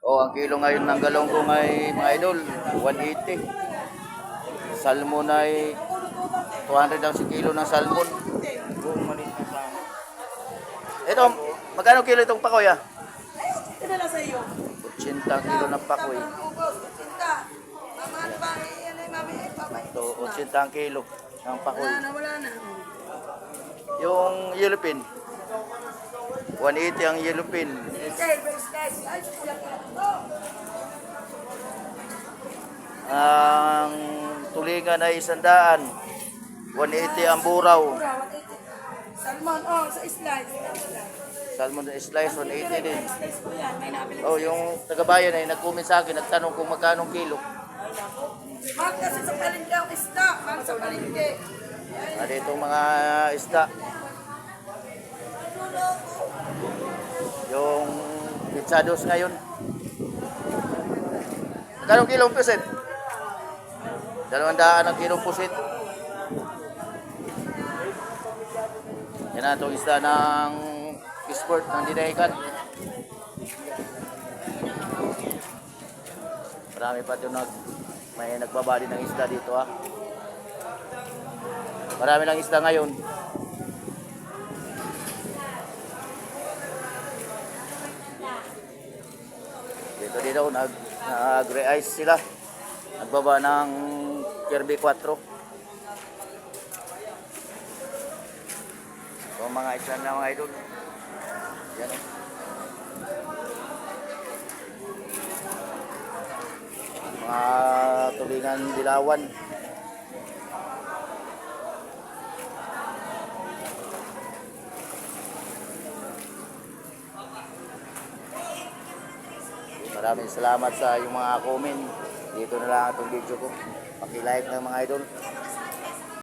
Oh, ang kilo ngayon ng galonggong ay mga idol, 180. Salmon ay 200 ang si kilo ng salmon. Buong maliit na sana. Ito, magkano kilo itong pakoy ah? Tinala sa iyo. 80 ang kilo ng pakoy. Ubos, tinta. Mama, ano ba? Yan ay mami. Babay. Ito, 80 ang kilo ng pakoy. Wala na. Yung yellow pin, 180 ang yellow pin. Okay, best guys. Ay, kulang na ito. Ang tulingan ay 100. 180 ang buraw. Mura, 180. Salmon, oh, sa slice. Salmon na slice, 180 din. Slice ko yan. May nabili. Oh, yung taga-bayan ay nag-comment sa akin, nagtanong kung magkano kilo. Mahal kasi sa palengke ang isda. Mahal sa palengke. At itong mga isda. Yung pizzados ngayon. Magkano kilo ang pusit? 200 ang kilo pusit. Yan na itong isda ng export ng dinaikan. Marami pa ito may nagbabali ng isda dito ha. Marami lang isda ngayon. Dito nag-re-ice sila. Nagbaba ng Kirby 4. So mga isla na mga idol. Yan o. Mga tulingan dilawan. Maraming salamat sa yung mga comment. Dito na lang itong video ko. Paki-like ng mga idol.